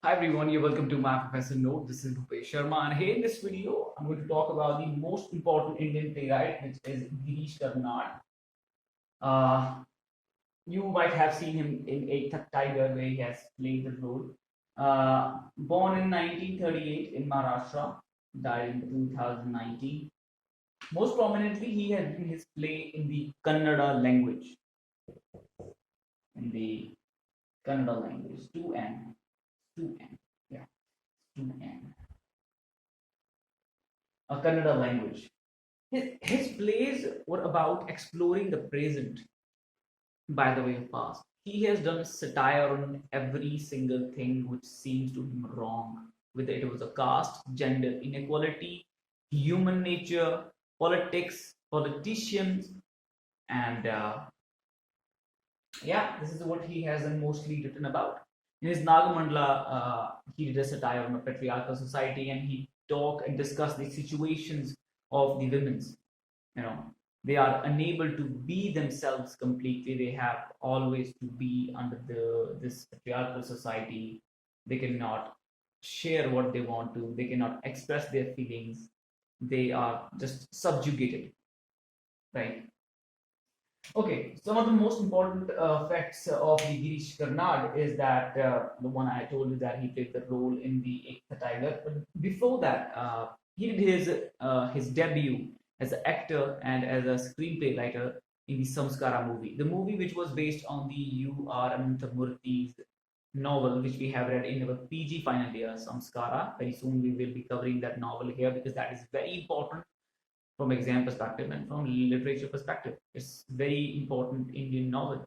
Hi everyone, you're welcome to MyProfessorNote. This is Bhupesh Sharma, and here in this video, I'm going to talk about the most important Indian playwright, which is Girish Karnad. You might have seen him in Eighth Tiger, where he has played the role. Born in 1938 in Maharashtra, died in 2019. Most prominently, he has written his play in the Kannada language. In the Kannada language, 2N. 2N. Yeah, 2N. A Kannada language. His plays were about exploring the present by the way of past. He has done satire on every single thing which seems to him wrong, whether it was a caste, gender inequality, human nature, politics, politicians, and yeah, this is what he has mostly written about. In his Nagamandala, he did a satire on a patriarchal society, and he talked and discussed the situations of the women's. You know, they are unable to be themselves completely. They have always to be under this patriarchal society. They cannot share what they want to. They cannot express their feelings. They are just subjugated, right? Okay, some of the most important facts of the Girish Karnad is that the one I told you that he played the role in the Ekta Tiger. But before that, he did his debut as an actor and as a screenplay writer in the Samskara movie. The movie, which was based on the U.R. Ananthamurthy's novel, which we have read in our PG final year, Samskara. Very soon we will be covering that novel here because that is very important from exam perspective and from literature perspective. It's very important Indian novel,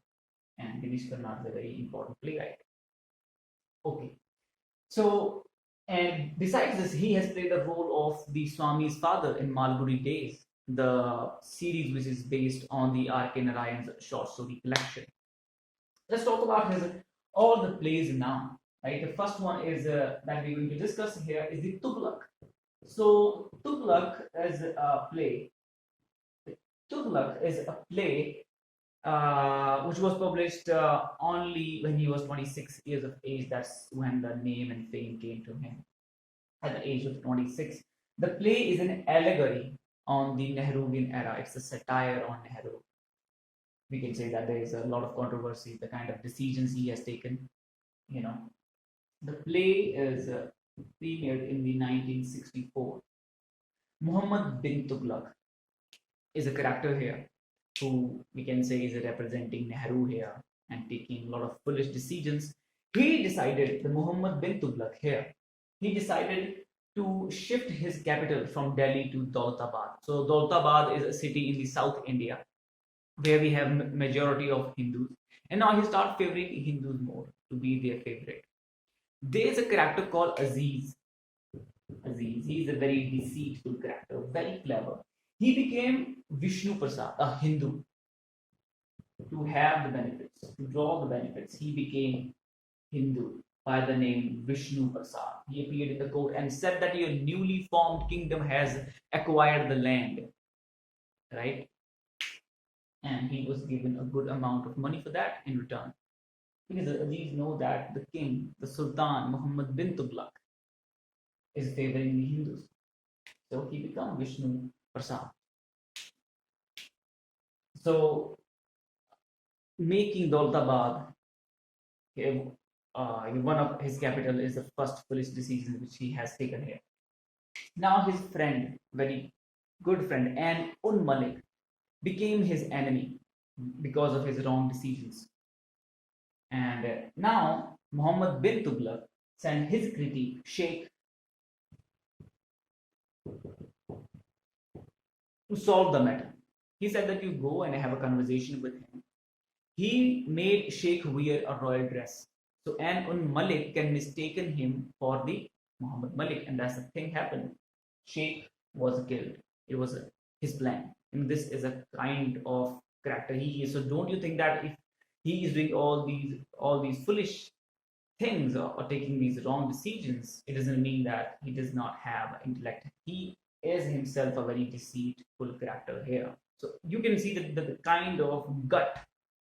and Girish Karnad is a very important playwright. Okay, so and besides this, he has played the role of the Swami's father in Malgudi Days, the series which is based on the R.K. Narayan's short story collection. Let's talk about his all the plays now. Right, the first one is that we're going to discuss here is the Tuglaq. So Tuglaq is a play. Tuglaq is a play which was published only when he was 26 years of age. That's when the name and fame came to him at the age of 26. The play is an allegory on the Nehruvian era. It's a satire on Nehru. We can say that there is a lot of controversy, the kind of decisions he has taken. You know, the play is premiered in the 1964. Muhammad bin Tuglaq is a character here who we can say is representing Nehru here and taking a lot of foolish decisions. He decided, the Muhammad bin Tuglaq here, he decided to shift his capital from Delhi to Daulatabad. So Daulatabad is a city in the South India where we have majority of Hindus, and now he started favoring Hindus more to be their favorite. There is a character called Aziz. Aziz, he is a very deceitful character, very clever. He became Vishnu Prasad, a Hindu, to have the benefits, to draw the benefits. He became Hindu by the name Vishnu Prasad. He appeared in the court and said that your newly formed kingdom has acquired the land, right? And he was given a good amount of money for that in return. Because Aziz know that the king, the Sultan Muhammad bin Tuglaq, is favoring the Hindus. So he became Vishnu Prasad. So making Daulatabad one of his capital is the first foolish decision which he has taken here. Now his friend, very good friend, and Malik, became his enemy because of his wrong decisions. And now Muhammad bin Tuglaq sent his critique, Sheikh, to solve the matter. He said that you go and have a conversation with him. He made Sheikh wear a royal dress. So an Malik can mistaken him for the Muhammad Malik, and that's the thing happened. Sheikh was killed. It was his plan. And this is a kind of character he is. So don't you think that if he is doing all these foolish things or taking these wrong decisions, it doesn't mean that he does not have intellect. He is himself a very deceitful character here. So you can see that the kind of gut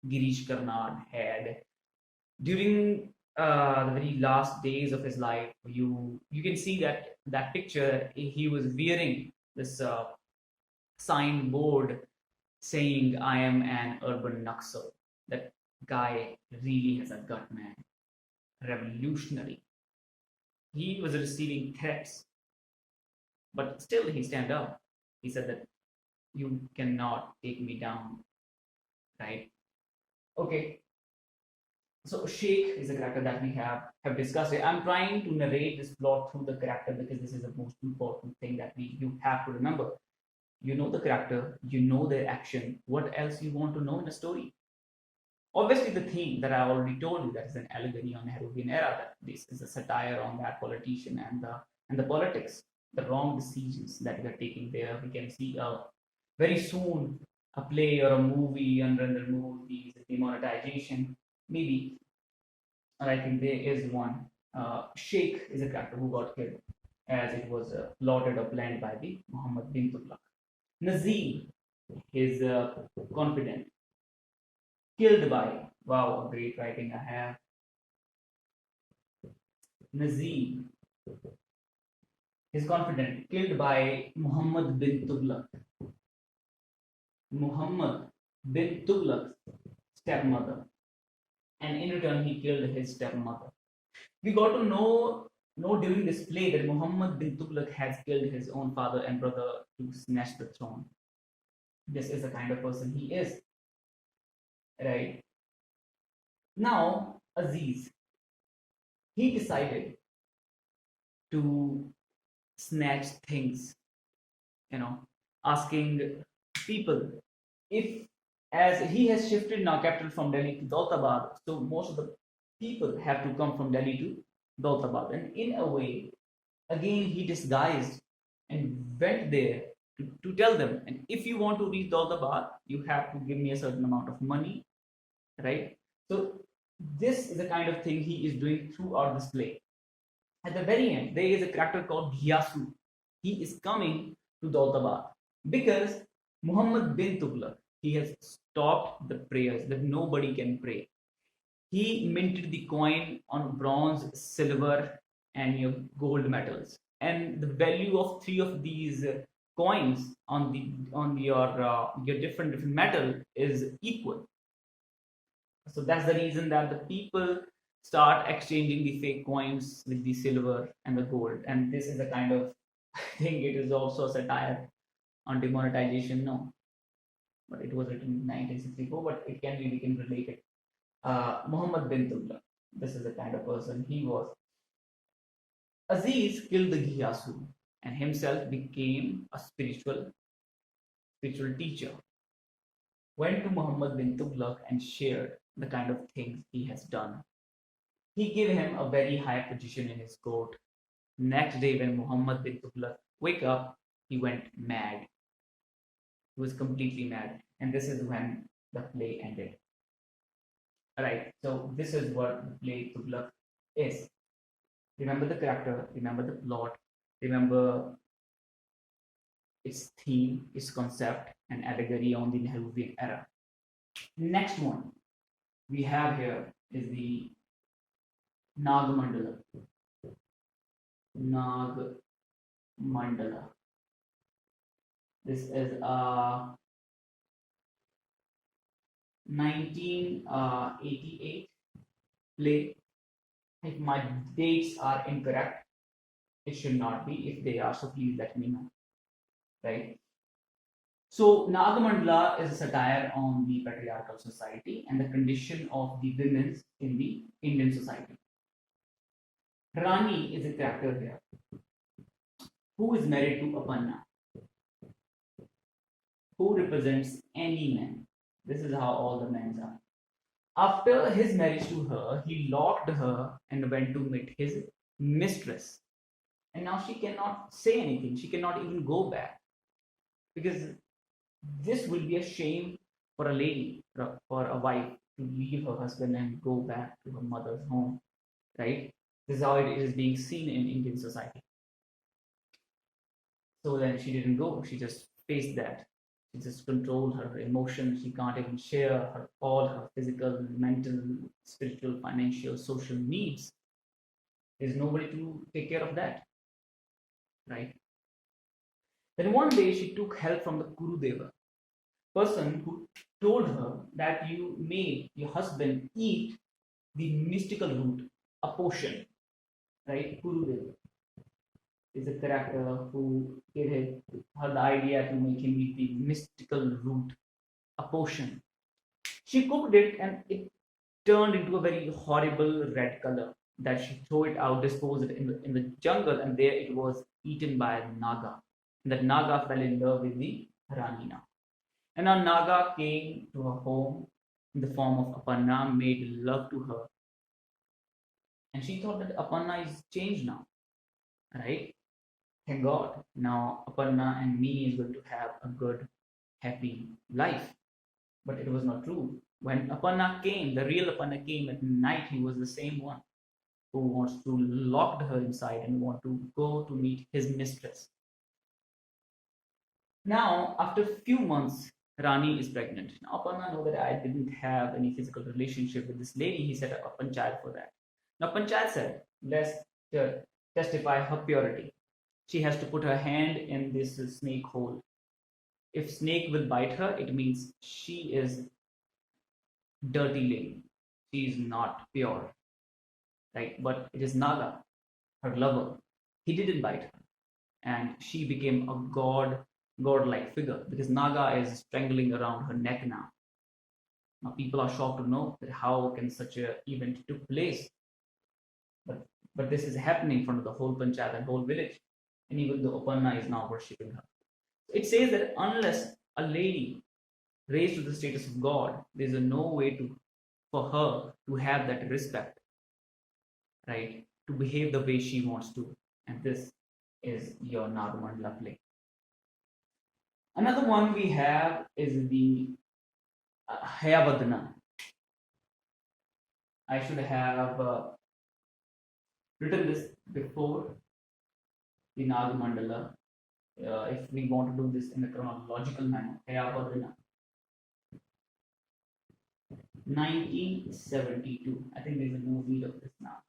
Girish Karnad had during the very last days of his life, you can see that picture. He was wearing this signboard saying, "I am an urban Naxal." That guy really has a gut, man. Revolutionary. He was receiving threats, but still he stand up. He said that you cannot take me down, right? Okay. So Sheikh is a character that we have discussed. I'm trying to narrate this plot through the character because this is the most important thing that you have to remember. You know the character, you know their action. What else you want to know in a story? Obviously, the theme that I already told you, that is an allegory on Nehruvian era. That this is a satire on that politician and the politics, the wrong decisions that we are taking there. We can see very soon a play or a movie under the movies, demonetization, maybe. Or I think there is one. Sheikh is a character who got killed, as it was plotted or planned by the Muhammad bin Tuglaq. Nazim is confident, killed by, wow, a great writing I have. Nazim is confident, killed by Muhammad bin Tuglaq. Muhammad bin Tuglaq's stepmother, and in return he killed his stepmother. We got to know during this play that Muhammad bin Tuglaq has killed his own father and brother to snatch the throne. This is the kind of person he is, right? Now, Aziz, he decided to snatch things, asking people if, as he has shifted now capital from Delhi to Daulatabad, so most of the people have to come from Delhi to Daulatabad. And in a way, again, he disguised and went there to tell them, and if you want to reach Daulatabad, you have to give me a certain amount of money, right? So this is the kind of thing he is doing throughout this play. At the very end, there is a character called Ghiyasu. He is coming to Daulatabad because Muhammad bin Tuglaq, he has stopped the prayers that nobody can pray. He minted the coin on bronze, silver, and gold metals, and the value of three of these coins on your different metal is equal. So that's the reason that the people start exchanging the fake coins with the silver and the gold, and this is a kind of thing. It is also a satire on demonetization, no, but it was written in 1964, but we can relate it. Muhammad bin Tuglaq, this is the kind of person he was. Aziz killed the Ghiyasu and himself became a spiritual teacher. Went to Muhammad bin Tuglaq and shared the kind of things he has done. He gave him a very high position in his court. Next day, when Muhammad bin Tuglaq wake up, he went mad. He was completely mad, and this is when the play ended. Alright, so this is what the play Tuglaq is. Remember the character, remember the plot, remember its theme, its concept, and allegory on the Nehruvian era. Next one we have here is the Nagamandala. Nagamandala. This is a 1988 play. If my dates are incorrect, it should not be. If they are, so please let me know. Right? So Nagamandala is a satire on the patriarchal society and the condition of the women in the Indian society. Rani is a character here who is married to Apanna, who represents any man. This is how all the men are. After his marriage to her, he locked her and went to meet his mistress. And now she cannot say anything. She cannot even go back. Because this will be a shame for a lady, for a wife, to leave her husband and go back to her mother's home. Right? This is how it is being seen in Indian society. So then she didn't go. She just faced that She just controls her emotions. She can't even share all her physical, mental, spiritual, financial, social needs. There's nobody to take care of that, right? Then one day she took help from the Kurudeva, person who told her that you made your husband eat the mystical root, a potion, right? Kurudeva is a character who gave her the idea to make him eat the mystical root, a potion. She cooked it and it turned into a very horrible red color that she threw it out, disposed it in the jungle, and there it was eaten by a Naga. And that Naga fell in love with the Rani now. And now Naga came to her home in the form of Aparna, made love to her. And she thought that Aparna is changed now, right? Thank God. Now Aparna and me is going to have a good, happy life. But it was not true. When Aparna came, the real Aparna came at night, he was the same one who wants to lock her inside and want to go to meet his mistress. Now, after a few months, Rani is pregnant. Now, Aparna know that I didn't have any physical relationship with this lady. He set up a panchayat for that. Now, panchayat said, let's testify her purity. She has to put her hand in this snake hole. If snake will bite her, it means she is dirty lady. She is not pure, right? But it is Naga, her lover. He didn't bite her, and she became a godlike figure because Naga is strangling around her neck now. Now people are shocked to know that how can such an event took place, but this is happening in front of the whole panchayat and whole village, and even the Aparna is now worshipping her. It says that unless a lady raised to the status of God, there is no way for her to have that respect, right? To behave the way she wants to. And this is your Nagamandala play. Another one we have is the Hayavadana. I should have written this before the Nagamandala. If we want to do this in a chronological manner, Hayavadana. 1972. I think there's a movie of this now.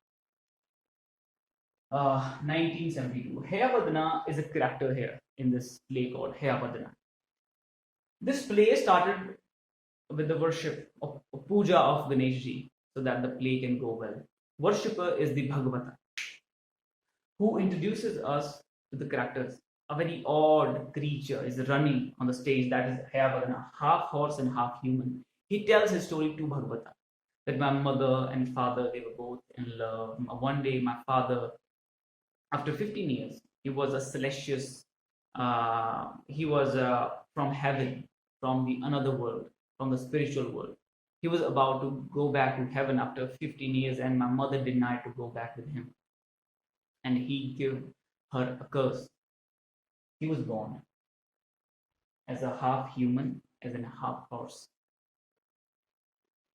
1972. Hayavadana is a character here in this play called Hayavadana. This play started with the worship of puja of Ganeshji so that the play can go well. Worshipper is the Bhagavata, who introduces us to the characters. A very odd creature is running on the stage, that is Hayavadana, half horse and half human. He tells his story to Bhagavata, that my mother and father, they were both in love. One day my father, after 15 years, he was a celestial, he was from heaven, from the another world, from the spiritual world. He was about to go back to heaven after 15 years, and my mother denied to go back with him. And he gave her a curse. He was born as a half human, as a half horse.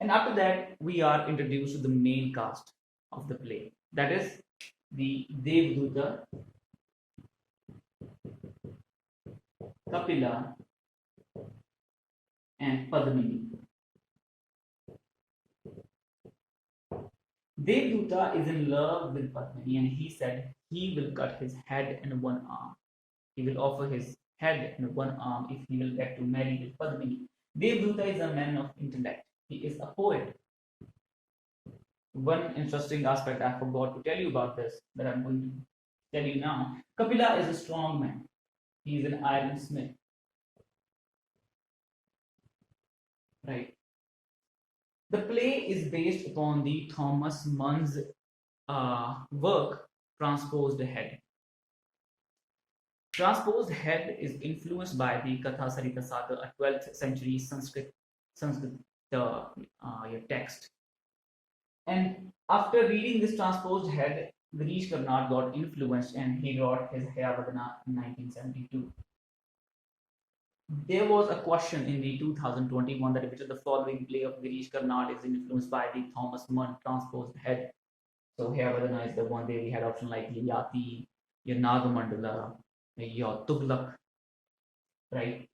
And after that, we are introduced to the main cast of the play. That is the Devduta, Kapila, and Padmini. Devduta is in love with Padmini, and he said he will cut his head and one arm. He will offer his head and one arm if he will get to marry with Padmini. Devduta is a man of intellect. He is a poet. One interesting aspect I forgot to tell you about this, that I'm going to tell you now. Kapila is a strong man. He is an ironsmith. Right. The play is based upon the Thomas Munn's work, Transposed Head. Transposed Head is influenced by the Katha Sarita Saga, a 12th century Sanskrit text. And after reading this Transposed Head, Girish Karnad got influenced and he wrote his Hayavadana in 1972. There was a question in the 2021 that which of the following play of Girish Karnad is influenced by the Thomas Mann Transposed Head. So Hayavadana is the one there. We had option like Yayati, your Nagamandala, your Tuglaq, right?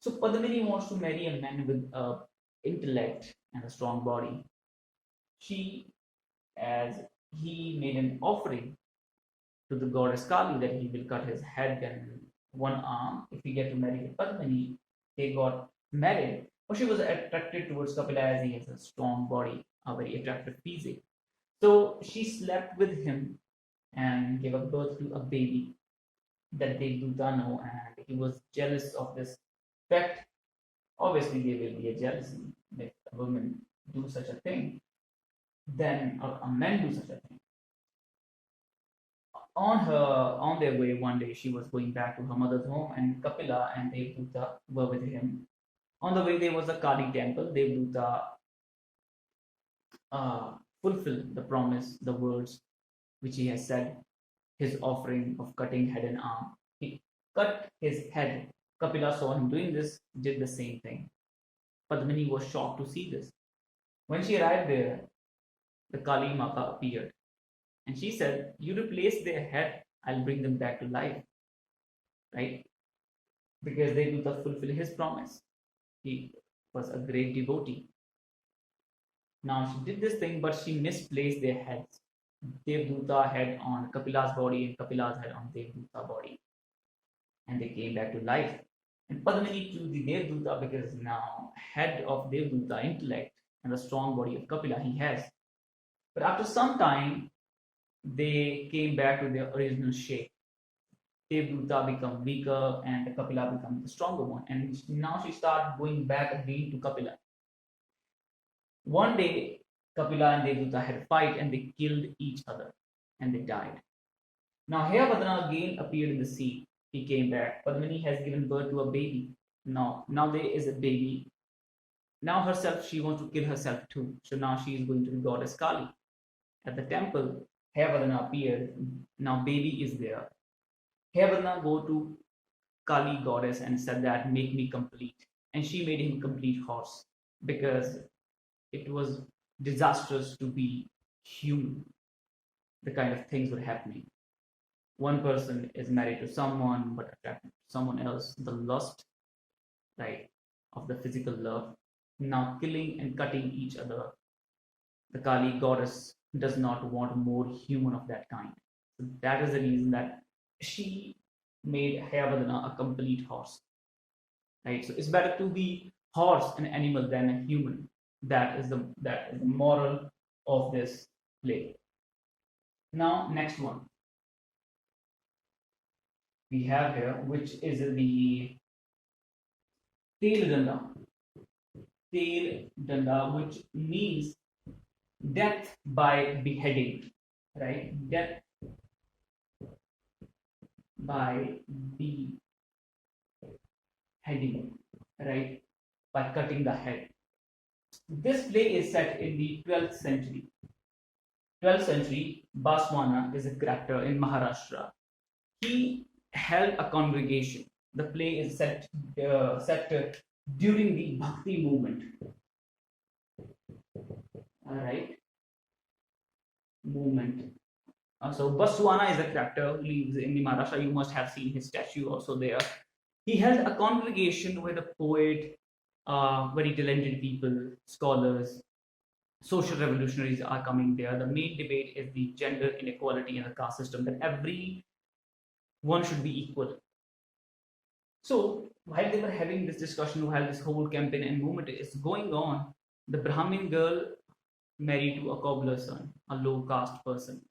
So Padmini wants to marry a man with intellect and a strong body. She, as he made an offering to the goddess Kali that he will cut his head and one arm if he get to marry Padmini. They got married, but she was attracted towards Kapila as he has a strong body, a very attractive physique. So she slept with him and gave a birth to a baby that they do not know, and he was jealous of this fact. Obviously, there will be a jealousy if a woman do such a thing, then or a man do such a thing. On their way one day, she was going back to her mother's home, and Kapila and Devduta were with him. On the way, there was a Kali temple. Devduta fulfilled the promise, the words which he has said, his offering of cutting head and arm. He cut his head. Kapila saw him doing this, did the same thing. Padmini was shocked to see this. When she arrived there, the Kali Mata appeared. And she said, "You replace their head, I'll bring them back to life." Right? Because they do not fulfill his promise. He was a great devotee. Now she did this thing, but she misplaced their heads. Devduta head on Kapila's body and Kapila's head on Devduta body. And they came back to life. And Padmini chose the Devduta because now head of Devduta, intellect, and the strong body of Kapila he has. But after some time, they came back to their original shape. Devduta become weaker and Kapila become the stronger one. And now she started going back again to Kapila. One day, Kapila and Devduta had a fight and they killed each other and they died. Now Hayavadana again appeared in the sea. He came back. Padmini has given birth to a baby. Now there is a baby. Now herself, she wants to kill herself too. So now she is going to the goddess Kali. At the temple, Hayavadana appeared. Now baby is there. Hayavadana go to Kali goddess and said that make me complete. And she made him complete horse because it was disastrous to be human. The kind of things were happening. One person is married to someone but attracted to someone else. The lust, right, of the physical love. Now killing and cutting each other. The Kali goddess does not want more human of that kind. So that is the reason that she made Hayavadana a complete horse. Right? So it's better to be horse, an animal, than a human. That is the moral of this play. Now, next one we have here, which is the Taledanda. Taledanda, which means death by beheading, right? Death by beheading, right? By cutting the head. This play is set in the 12th century. 12th century, Baswana is a character in Maharashtra. He held a congregation. The play is set during the Bhakti movement. All right, movement. So Baswana is a character who lives in the Maharashtra. You must have seen his statue also there. He held a congregation with a poet, very talented people, scholars, social revolutionaries are coming there. The main debate is the gender inequality in the caste system, that everyone should be equal. So while they were having this discussion, while this whole campaign and movement is going on, the Brahmin girl married to a cobbler's son, a low caste person.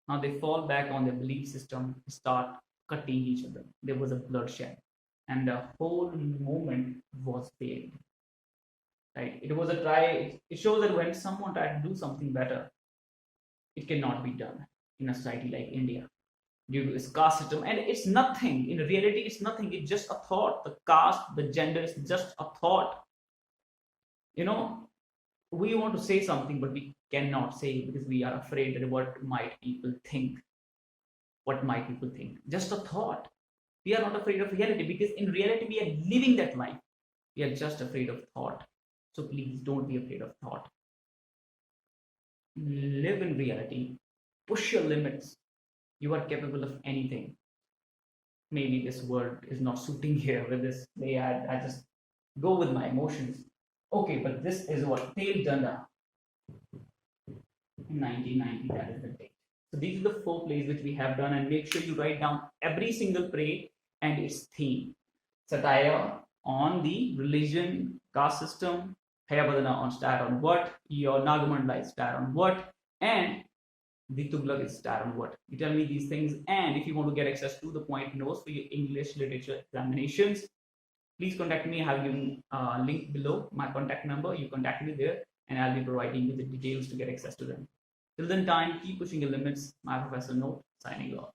Now they fall back on their belief system, start cutting each other. There was a bloodshed, and the whole movement was failed. Right? It was a try. It shows that when someone tries to do something better, it cannot be done in a society like India due to its caste system. And it's nothing. In reality, it's nothing. It's just a thought. The caste, the gender is just a thought. We want to say something, but we cannot say because we are afraid that what might people think. What might people think? Just a thought. We are not afraid of reality because in reality, we are living that life. We are just afraid of thought. So please don't be afraid of thought. Live in reality. Push your limits. You are capable of anything. maybe this word is not suiting here with this play. I just go with my emotions. Okay, but this is what Taledanda in 1990. That is the date. So these are the 4 plays which we have done, and make sure you write down every single play and its theme. Satire on the religion, caste system, Hayavadana on star on what, your Nagamandala is star on what, and the Tuglaq is star on what. You tell me these things, and if you want to get access to the point notes for your English literature examinations, please contact me. I have given a link below, my contact number. You contact me there, and I'll be providing you the details to get access to them. Till then time, keep pushing your limits. My Professor Note, signing off.